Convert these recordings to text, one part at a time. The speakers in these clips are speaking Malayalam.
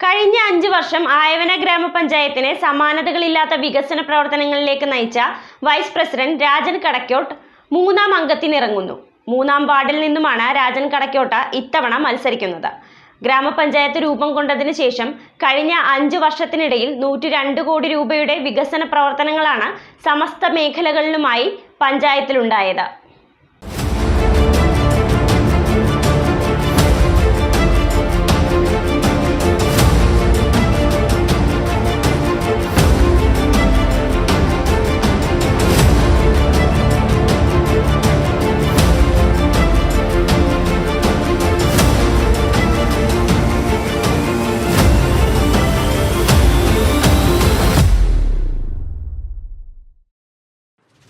കഴിഞ്ഞ 5 വർഷം ആയവന ഗ്രാമപഞ്ചായത്തിനെ സമാനതകളില്ലാത്ത വികസന പ്രവർത്തനങ്ങളിലേക്ക് നയിച്ച വൈസ് പ്രസിഡന്റ് രാജൻ കടക്കോട്ട് 3-ാം അംഗത്തിനിറങ്ങുന്നു. 3-ാം വാർഡിൽ നിന്നുമാണ് രാജൻ കടക്കോട്ട് ഇത്തവണ മത്സരിക്കുന്നത്. ഗ്രാമപഞ്ചായത്ത് രൂപം കൊണ്ടതിന് ശേഷം കഴിഞ്ഞ 5 വർഷത്തിനിടയിൽ 102 കോടി രൂപയുടെ വികസന പ്രവർത്തനങ്ങളാണ് സമസ്ത മേഖലകളിലുമായി പഞ്ചായത്തിലുണ്ടായത്.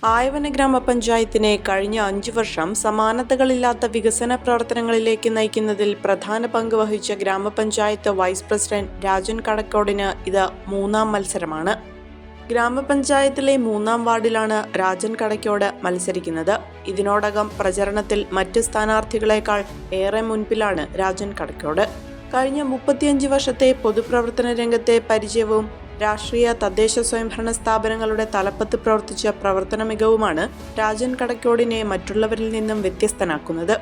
ആയവന ഗ്രാമപഞ്ചായത്തിനെ കഴിഞ്ഞ 5 വർഷം സമാനതകളില്ലാത്ത വികസന പ്രവർത്തനങ്ങളിലേക്ക് നയിക്കുന്നതിൽ പ്രധാന പങ്ക് വഹിച്ച ഗ്രാമപഞ്ചായത്ത് വൈസ് പ്രസിഡന്റ് രാജൻ കടക്കോടിന് ഇത് 3-ാം മത്സരമാണ്. ഗ്രാമപഞ്ചായത്തിലെ 3-ാം വാർഡിലാണ് രാജൻ കടക്കോട് മത്സരിക്കുന്നത്. ഇതിനോടകം പ്രചരണത്തിൽ മറ്റ് സ്ഥാനാർത്ഥികളെക്കാൾ ഏറെ മുൻപിലാണ് രാജൻ കടക്കോട്. കഴിഞ്ഞ 35 വർഷത്തെ പൊതുപ്രവർത്തന രംഗത്തെ പരിചയവും രാഷ്ട്രീയ തദ്ദേശ സ്വയംഭരണ സ്ഥാപനങ്ങളുടെ തലപ്പത്ത് പ്രവർത്തിച്ച പ്രവർത്തന മികവുമാണ് രാജൻ കടക്കോടിനെ മറ്റുള്ളവരിൽ നിന്നും വ്യത്യസ്തനാക്കുന്നത്.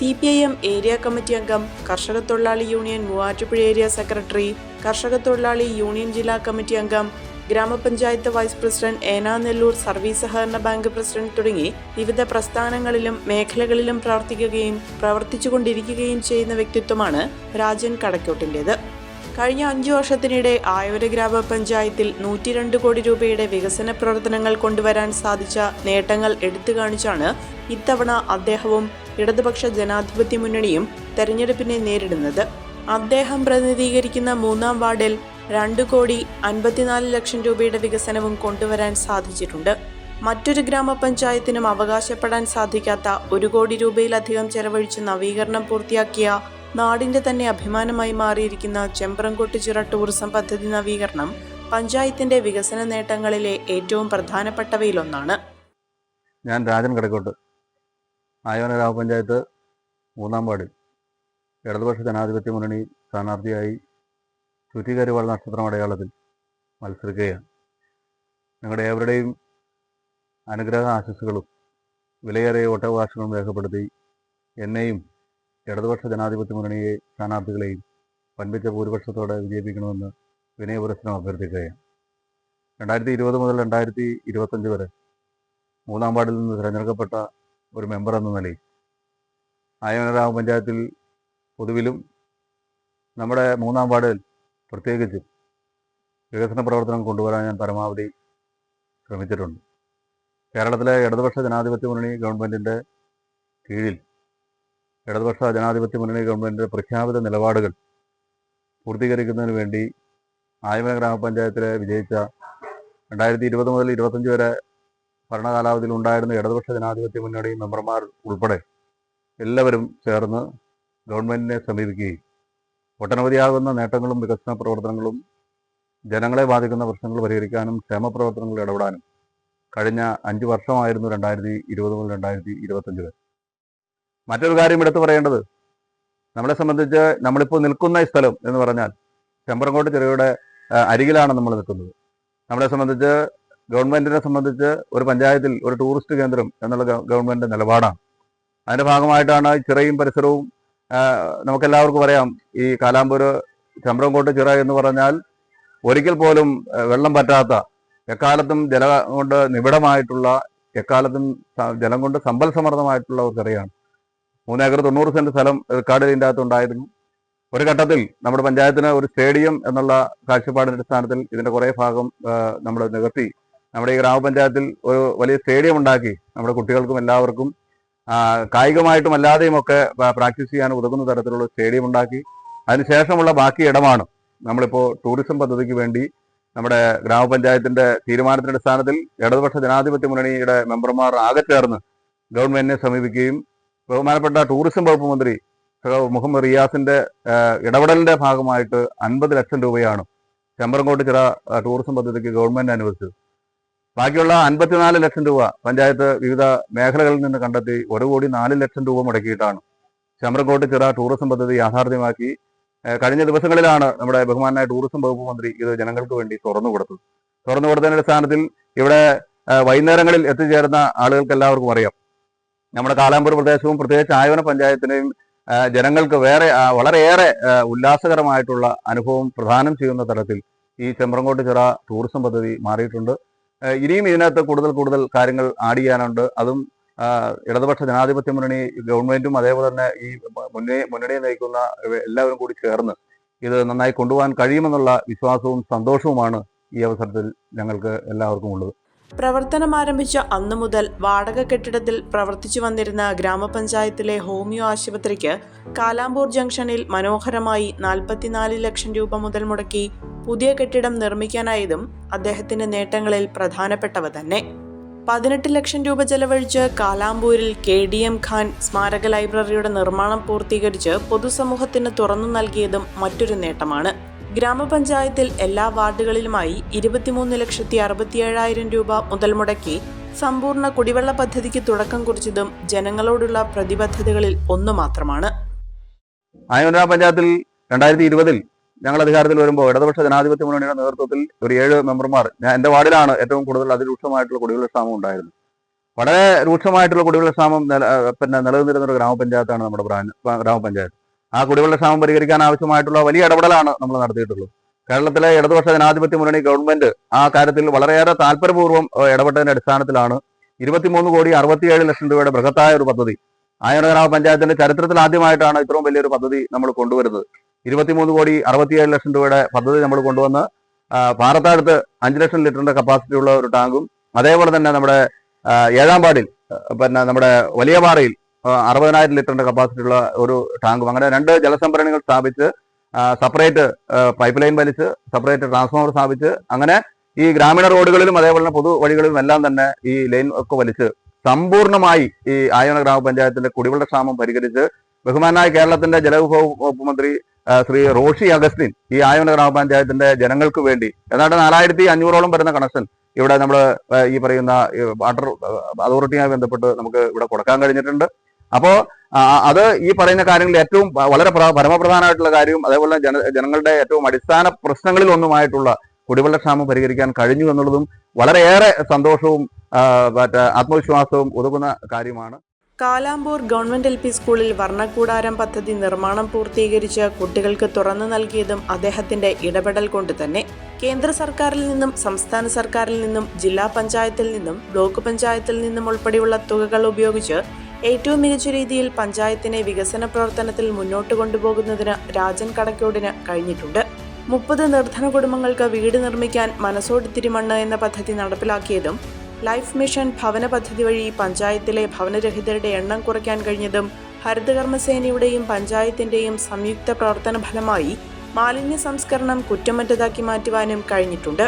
CPIM ഏരിയ കമ്മിറ്റി അംഗം, കർഷക തൊഴിലാളി യൂണിയൻ മൂവാറ്റുപുഴ ഏരിയ സെക്രട്ടറി, കർഷക തൊഴിലാളി യൂണിയൻ ജില്ലാ കമ്മിറ്റി അംഗം, ഗ്രാമപഞ്ചായത്ത് വൈസ് പ്രസിഡന്റ്, ഏനാനെല്ലൂർ സർവീസ് സഹകരണ ബാങ്ക് പ്രസിഡന്റ് തുടങ്ങി വിവിധ പ്രസ്ഥാനങ്ങളിലും മേഖലകളിലും പ്രവർത്തിക്കുകയും പ്രവർത്തിച്ചുകൊണ്ടിരിക്കുകയും ചെയ്യുന്ന വ്യക്തിത്വമാണ് രാജൻ കടക്കോട്ടിൻ്റേത്. കഴിഞ്ഞ 5 വർഷത്തിനിടെ ആയവന ഗ്രാമപഞ്ചായത്തിൽ 102 കോടി രൂപയുടെ വികസന പ്രവർത്തനങ്ങൾ കൊണ്ടുവരാൻ സാധിച്ച നേട്ടങ്ങൾ എടുത്തു കാണിച്ചാണ് ഇത്തവണ അദ്ദേഹവും ഇടതുപക്ഷ ജനാധിപത്യ മുന്നണിയും തെരഞ്ഞെടുപ്പിനെ നേരിടുന്നത്. അദ്ദേഹം പ്രതിനിധീകരിക്കുന്ന 3-ാം വാർഡിൽ 2 കോടി 54 ലക്ഷം രൂപയുടെ വികസനവും കൊണ്ടുവരാൻ സാധിച്ചിട്ടുണ്ട്. മറ്റൊരു ഗ്രാമപഞ്ചായത്തിനും അവകാശപ്പെടാൻ സാധിക്കാത്ത 1 കോടി രൂപയിലധികം ചെലവഴിച്ച് നവീകരണം പൂർത്തിയാക്കിയ നാടിന്റെ തന്നെ അഭിമാനമായി മാറിയിരിക്കുന്ന ചെമ്പ്രംകൊട്ടുചിറ ടൂറിസം പദ്ധതി നവീകരണം പഞ്ചായത്തിന്റെ വികസന നേട്ടങ്ങളിലെ ഏറ്റവും പ്രധാനപ്പെട്ടവയിലൊന്നാണ്. ഞാൻ രാജൻ കടക്കോട്ട്, ആയവന ഗ്രാമപഞ്ചായത്ത് 3-ാം വാർഡിൽ ഇടതുപക്ഷ ജനാധിപത്യ മുന്നണി സ്ഥാനാർത്ഥിയായി ചുറ്റിക്കരുവാൾ നക്ഷത്രം അടയാളത്തിൽ മത്സരിക്കുകയാണ്. ഞങ്ങളുടെ ഏവരുടെയും അനുഗ്രഹ ആശംസകളും വിലയേറിയ വോട്ടവകാശങ്ങളും രേഖപ്പെടുത്തി എന്നെയും ഇടതുപക്ഷ ജനാധിപത്യ മുന്നണിയെ സ്ഥാനാർത്ഥികളെയും വൻപിച്ച ഭൂരിപക്ഷത്തോടെ വിജയിപ്പിക്കണമെന്ന് വിനയപുരസ്സരം അഭ്യർത്ഥിക്കുകയാണ്. 2020 മുതൽ 2025 വരെ 3-ാം വാർഡിൽ നിന്ന് തിരഞ്ഞെടുക്കപ്പെട്ട ഒരു മെമ്പർ എന്ന നിലയിൽ ആയവന ഗ്രാമപഞ്ചായത്തിൽ പൊതുവിലും നമ്മുടെ 3-ാം വാർഡിൽ പ്രത്യേകിച്ച് വികസന പ്രവർത്തനം കൊണ്ടുവരാൻ ഞാൻ പരമാവധി ശ്രമിച്ചിട്ടുണ്ട്. കേരളത്തിലെ ഇടതുപക്ഷ ജനാധിപത്യ മുന്നണി ഗവൺമെൻറ്റിൻ്റെ കീഴിൽ ഇടതുപക്ഷ ജനാധിപത്യ മുന്നണി ഗവൺമെൻറ്റിൻ്റെ പ്രഖ്യാപിത നിലപാടുകൾ പൂർത്തീകരിക്കുന്നതിന് വേണ്ടി ആയവന ഗ്രാമപഞ്ചായത്തിലെ വിജയിച്ച 2020 മുതൽ 2025 വരെ ഭരണകാലാവധിയിൽ ഉണ്ടായിരുന്ന ഇടതുപക്ഷ ജനാധിപത്യ മുന്നണി മെമ്പർമാർ ഉൾപ്പെടെ എല്ലാവരും ചേർന്ന് ഗവൺമെൻറ്റിനെ സമീപിക്കുകയും ഒട്ടനവധിയാകുന്ന നേട്ടങ്ങളും വികസന പ്രവർത്തനങ്ങളും ജനങ്ങളെ ബാധിക്കുന്ന പ്രശ്നങ്ങൾ പരിഹരിക്കാനും ക്ഷേമ പ്രവർത്തനങ്ങളിൽ ഇടപെടാനും കഴിഞ്ഞ 5 വർഷമായിരുന്നു 2020 മുതൽ 2025 വരെ. മറ്റൊരു കാര്യം എടുത്തു പറയേണ്ടത്, നമ്മളെ സംബന്ധിച്ച് നമ്മളിപ്പോൾ നിൽക്കുന്ന ഈ സ്ഥലം എന്ന് പറഞ്ഞാൽ ചെമ്പ്രംകൊട്ടുചിറയുടെ അരികിലാണ് നമ്മൾ നിൽക്കുന്നത്. നമ്മളെ സംബന്ധിച്ച് ഗവൺമെൻറ്റിനെ സംബന്ധിച്ച് ഒരു പഞ്ചായത്തിൽ ഒരു ടൂറിസ്റ്റ് കേന്ദ്രം എന്നുള്ള ഗവൺമെൻറ് നിലപാടാണ്. അതിൻ്റെ ഭാഗമായിട്ടാണ് ചിറയും പരിസരവും നമുക്കെല്ലാവർക്കും അറിയാം. ഈ കാലാമ്പൂർ ചെമ്പ്രംകൊട്ടുചിറ എന്ന് പറഞ്ഞാൽ ഒരിക്കൽ പോലും വെള്ളം പറ്റാത്ത, എക്കാലത്തും ജലം കൊണ്ട് നിബിഡമായിട്ടുള്ള, എക്കാലത്തും ജലം കൊണ്ട് സമ്പൽ സമൃദ്ധമായിട്ടുള്ള ഒരു ചിറയാണ്. 3 ഏക്കർ 90 സെൻറ്റ് സ്ഥലം റെക്കോർഡ് ഇതിൻ്റെ അകത്തുണ്ടായിരുന്നു. ഒരു ഘട്ടത്തിൽ നമ്മുടെ പഞ്ചായത്തിന് ഒരു സ്റ്റേഡിയം എന്നുള്ള കാഴ്ചപ്പാടിൻ്റെ അടിസ്ഥാനത്തിൽ ഇതിൻ്റെ കുറേ ഭാഗം നമ്മൾ നികത്തി നമ്മുടെ ഈ ഗ്രാമപഞ്ചായത്തിൽ ഒരു വലിയ സ്റ്റേഡിയം ഉണ്ടാക്കി നമ്മുടെ കുട്ടികൾക്കും എല്ലാവർക്കും കായികമായിട്ടും അല്ലാതെയും ഒക്കെ പ്രാക്ടീസ് ചെയ്യാൻ ഉതകുന്ന തരത്തിലുള്ള സ്റ്റേഡിയം ഉണ്ടാക്കി. അതിനുശേഷമുള്ള ബാക്കി ഇടമാണ് നമ്മളിപ്പോൾ ടൂറിസം പദ്ധതിക്ക് വേണ്ടി നമ്മുടെ ഗ്രാമപഞ്ചായത്തിൻ്റെ തീരുമാനത്തിൻ്റെ അടിസ്ഥാനത്തിൽ ഇടതുപക്ഷ ജനാധിപത്യ മുന്നണിയുടെ മെമ്പർമാർ ആകെ ചേർന്ന് ഗവൺമെൻറ്റിനെ സമീപിക്കുകയും ബഹുമാനപ്പെട്ട ടൂറിസം വകുപ്പ് മന്ത്രി മുഹമ്മദ് റിയാസിന്റെ ഇടപെടലിന്റെ ഭാഗമായിട്ട് 50 ലക്ഷം രൂപയാണ് ചെമ്പ്രംകോട്ട് ചിറ ടൂറിസം പദ്ധതിക്ക് ഗവൺമെന്റ് അനുവദിച്ചത്. ബാക്കിയുള്ള 54 ലക്ഷം രൂപ പഞ്ചായത്ത് വിവിധ മേഖലകളിൽ നിന്ന് കണ്ടെത്തി 1,04 ലക്ഷം രൂപ മുടക്കിയിട്ടാണ് ചെമ്പ്രംകോട്ട് ചിറ ടൂറിസം പദ്ധതി യാഥാർത്ഥ്യമാക്കി. കഴിഞ്ഞ ദിവസങ്ങളിലാണ് നമ്മുടെ ബഹുമാനായ ടൂറിസം വകുപ്പ് മന്ത്രി ഇത് ജനങ്ങൾക്ക് വേണ്ടി തുറന്നു കൊടുത്തതിന്റെ അടിസ്ഥാനത്തിൽ ഇവിടെ വൈകുന്നേരങ്ങളിൽ എത്തിച്ചേരുന്ന ആളുകൾക്ക് എല്ലാവർക്കും അറിയാം, നമ്മുടെ കാലാമ്പൂർ പ്രദേശവും പ്രത്യേകിച്ച് ആയോന പഞ്ചായത്തിനെയും ജനങ്ങൾക്ക് വളരെയേറെ ഉല്ലാസകരമായിട്ടുള്ള അനുഭവം പ്രദാനം ചെയ്യുന്ന തരത്തിൽ ഈ ചെമ്പ്രംകോട്ട് ചിറ ടൂറിസം പദ്ധതി മാറിയിട്ടുണ്ട്. ഇനിയും ഇതിനകത്ത് കൂടുതൽ കാര്യങ്ങൾ ആഡ് ചെയ്യാനുണ്ട്. അതും ഇടതുപക്ഷ ജനാധിപത്യ മുന്നണി ഗവൺമെന്റും അതേപോലെ തന്നെ ഈ മുന്നണിയെ നയിക്കുന്ന എല്ലാവരും കൂടി ചേർന്ന് ഇത് നന്നായി കൊണ്ടുപോകാൻ കഴിയുമെന്നുള്ള വിശ്വാസവും സന്തോഷവുമാണ് ഈ അവസരത്തിൽ ഞങ്ങൾക്ക് എല്ലാവർക്കും ഉള്ളത്. പ്രവർത്തനം ആരംഭിച്ച അന്നു മുതൽ വാടക കെട്ടിടത്തിൽ പ്രവർത്തിച്ചു വന്നിരുന്ന ഗ്രാമപഞ്ചായത്തിലെ ഹോമിയോ ആശുപത്രിക്ക് കാലാമ്പൂർ ജംഗ്ഷനിൽ മനോഹരമായി 44 ലക്ഷം രൂപ മുതൽ മുടക്കി പുതിയ കെട്ടിടം നിർമ്മിക്കാനായതും അദ്ദേഹത്തിന്റെ നേട്ടങ്ങളിൽ പ്രധാനപ്പെട്ടവ തന്നെ. 18 ലക്ഷം രൂപ ചെലവഴിച്ച് കാലാമ്പൂരിൽ KDM ഖാൻ സ്മാരക ലൈബ്രറിയുടെ നിർമ്മാണം പൂർത്തീകരിച്ച് പൊതുസമൂഹത്തിന് തുറന്നു നൽകിയതും മറ്റൊരു നേട്ടമാണ്. ഗ്രാമപഞ്ചായത്തിൽ എല്ലാ വാർഡുകളിലുമായി 23,67,000 രൂപ മുതൽ മുടക്കി സമ്പൂർണ്ണ കുടിവെള്ള പദ്ധതിക്ക് തുടക്കം കുറിച്ചതും ജനങ്ങളോടുള്ള പ്രതിബദ്ധതകളിൽ ഒന്നു മാത്രമാണ്. ആയോന പഞ്ചായത്തിൽ 2020 ഞങ്ങൾ അധികാരത്തിൽ വരുമ്പോൾ ഇടതുപക്ഷ ജനാധിപത്യ മുന്നണിയുടെ നേതൃത്വത്തിൽ ഒരു 7 മെമ്പർമാർ, എൻ്റെ വാർഡിലാണ് ഏറ്റവും കൂടുതൽ അതിരൂക്ഷമായിട്ടുള്ള കുടിവെള്ള ക്ഷാമം ഉണ്ടായിരുന്നു. വളരെ രൂക്ഷമായിട്ടുള്ള കുടിവെള്ള ക്ഷാമം നിലനിന്നിരുന്ന ഒരു ഗ്രാമപഞ്ചായത്താണ് നമ്മുടെ ഗ്രാമപഞ്ചായത്ത്. ആ കുടിവെള്ള ക്ഷാമം പരിഹരിക്കാൻ ആവശ്യമായിട്ടുള്ള വലിയ ഇടപെടലാണ് നമ്മൾ നടത്തിയിട്ടുള്ളത്. കേരളത്തിലെ ഇടതുപക്ഷ ജനാധിപത്യ മുന്നണി ഗവൺമെന്റ് ആ കാര്യത്തിൽ വളരെയേറെ താല്പര്യപൂർവ്വം ഇടപെട്ടതിന്റെ അടിസ്ഥാനത്തിലാണ് 23,67 ലക്ഷം രൂപയുടെ ബൃഹത്തായ ഒരു പദ്ധതി ആയോന ഗ്രാമപഞ്ചായത്തിന്റെ ചരിത്രത്തിൽ ആദ്യമായിട്ടാണ് ഇത്രയും വലിയൊരു പദ്ധതി നമ്മൾ കൊണ്ടുവരുന്നത്. 23,67 ലക്ഷം രൂപയുടെ പദ്ധതി നമ്മൾ കൊണ്ടുവന്ന് പാറത്താഴത്ത് 5 ലക്ഷം ലിറ്ററിന്റെ കപ്പാസിറ്റി ഉള്ള ഒരു ടാങ്കും, അതേപോലെ തന്നെ നമ്മുടെ 7-ാം വാർഡിൽ നമ്മുടെ വലിയ പാറയിൽ 60,000 ലിറ്ററിന്റെ കപ്പാസിറ്റി ഉള്ള ഒരു ടാങ്കും, അങ്ങനെ 2 ജലസംഭരണികൾ സ്ഥാപിച്ച് സെപ്പറേറ്റ് പൈപ്പ് ലൈൻ വലിച്ച് സെപ്പറേറ്റ് ട്രാൻസ്ഫോമർ സ്ഥാപിച്ച് അങ്ങനെ ഈ ഗ്രാമീണ റോഡുകളിലും അതേപോലെ തന്നെ പൊതു വഴികളിലും എല്ലാം തന്നെ ഈ ലൈൻ ഒക്കെ വലിച്ച് സമ്പൂർണ്ണമായി ഈ ആയോന ഗ്രാമപഞ്ചായത്തിന്റെ കുടിവെള്ള ക്ഷാമം പരിഹരിച്ച് ബഹുമാനായ കേരളത്തിന്റെ ജലവിഭവ വകുപ്പ് മന്ത്രി ശ്രീ റോഷി അഗസ്റ്റിൻ ഈ ആയോന ഗ്രാമപഞ്ചായത്തിന്റെ ജനങ്ങൾക്ക് വേണ്ടി ഏതാണ്ട് 4,500ഓളം വരുന്ന കണക്ഷൻ ഇവിടെ നമ്മൾ ഈ പറയുന്ന വാട്ടർ അതോറിറ്റിയുമായി ബന്ധപ്പെട്ട് നമുക്ക് ഇവിടെ കൊടുക്കാൻ കഴിഞ്ഞിട്ടുണ്ട്. അപ്പോൾ അത് ഈ പറയുന്ന കാര്യങ്ങളിൽ ഏറ്റവും വളരെ പരമപ്രധാനമായിട്ടുള്ള കാര്യവും അതേപോലെ ജനങ്ങളുടെ ഏറ്റവും അടിസ്ഥാന പ്രശ്നങ്ങളിൽ ഒന്നുമായിട്ടുള്ള കുടിവെള്ളക്ഷാമം പരിഹരിക്കാൻ കഴിഞ്ഞു എന്നുള്ളതും വളരെയേറെ സന്തോഷവും ആത്മവിശ്വാസവും ഉതകുന്ന കാര്യമാണ്. കാലാമ്പൂർ ഗവൺമെന്റ് LP സ്കൂളിൽ വർണ്ണക്കൂടാരം പദ്ധതി നിർമ്മാണം പൂർത്തീകരിച്ച് കുട്ടികൾക്ക് തുറന്നു നൽകിയതും അദ്ദേഹത്തിന്റെ ഇടപെടൽ കൊണ്ട് തന്നെ. കേന്ദ്ര സർക്കാരിൽ നിന്നും സംസ്ഥാന സർക്കാരിൽ നിന്നും ജില്ലാ പഞ്ചായത്തിൽ നിന്നും ബ്ലോക്ക് പഞ്ചായത്തിൽ നിന്നും ഉൾപ്പെടെയുള്ള തുകകൾ ഉപയോഗിച്ച് ഏറ്റവും മികച്ച രീതിയിൽ പഞ്ചായത്തിനെ വികസന പ്രവർത്തനത്തിൽ മുന്നോട്ട് കൊണ്ടുപോകുന്നതിന് രാജൻ കടക്കോടിന് കഴിഞ്ഞിട്ടുണ്ട്. 30 നിർധന കുടുംബങ്ങൾക്ക് വീട് നിർമ്മിക്കാൻ മനസ്സോടിത്തിരി മണ്ണ് എന്ന പദ്ധതി നടപ്പിലാക്കിയതും ലൈഫ് മിഷൻ ഭവന പദ്ധതി വഴി പഞ്ചായത്തിലെ ഭവനരഹിതരുടെ എണ്ണം കുറയ്ക്കാൻ കഴിഞ്ഞതും ഹരിതകർമ്മസേനയുടെയും പഞ്ചായത്തിന്റെയും സംയുക്ത പ്രവർത്തന ഫലമായി മാലിന്യ സംസ്കരണം കുറ്റമറ്റതാക്കി മാറ്റുവാനും കഴിഞ്ഞിട്ടുണ്ട്.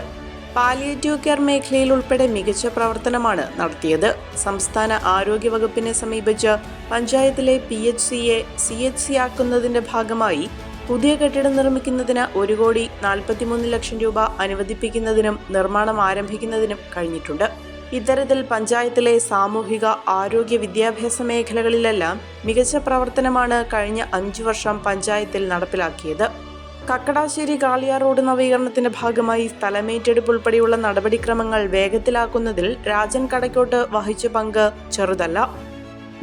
പാലിയേറ്റീവ് കെയർ മേഖലയിൽ ഉൾപ്പെടെ മികച്ച പ്രവർത്തനമാണ് നടത്തിയത്. സംസ്ഥാന ആരോഗ്യ വകുപ്പിനെ സമീപിച്ച് പഞ്ചായത്തിലെ PHCയെ CHC ആക്കുന്നതിന്റെ ഭാഗമായി പുതിയ കെട്ടിടം നിർമ്മിക്കുന്നതിന് 1,43 ലക്ഷം രൂപ അനുവദിപ്പിക്കുന്നതിനും നിർമ്മാണം ആരംഭിക്കുന്നതിനും കഴിഞ്ഞിട്ടുണ്ട്. ഇത്തരത്തിൽ പഞ്ചായത്തിലെ സാമൂഹിക ആരോഗ്യ വിദ്യാഭ്യാസ മേഖലകളിലെല്ലാം മികച്ച പ്രവർത്തനമാണ് കഴിഞ്ഞ 5 വർഷം പഞ്ചായത്തിൽ നടപ്പിലാക്കിയത്. കക്കടാശ്ശേരി കാളിയാർ റോഡ് നവീകരണത്തിന്റെ ഭാഗമായി സ്ഥലമേറ്റെടുപ്പ് ഉൾപ്പെടെയുള്ള നടപടിക്രമങ്ങൾ വേഗത്തിലാക്കുന്നതിൽ രാജൻ കടക്കോട്ട് വഹിച്ച പങ്ക് ചെറുതല്ല.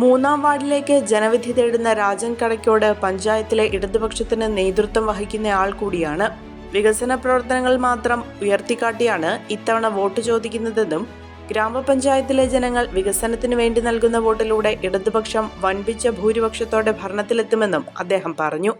3-ാം വാർഡിലേക്ക് ജനവിധി തേടുന്ന രാജൻ കടക്കോട് പഞ്ചായത്തിലെ ഇടതുപക്ഷത്തിന് നേതൃത്വം വഹിക്കുന്ന ആൾ കൂടിയാണ്. വികസന പ്രവർത്തനങ്ങൾ മാത്രം ഉയർത്തിക്കാട്ടിയാണ് ഇത്തവണ വോട്ട് ചോദിക്കുന്നതെന്നും ഗ്രാമപഞ്ചായത്തിലെ ജനങ്ങൾ വികസനത്തിന് വേണ്ടി നൽകുന്ന വോട്ടിലൂടെ ഇടതുപക്ഷം വൻപിച്ച ഭൂരിപക്ഷത്തോടെ ഭരണത്തിലെത്തുമെന്നും അദ്ദേഹം പറഞ്ഞു.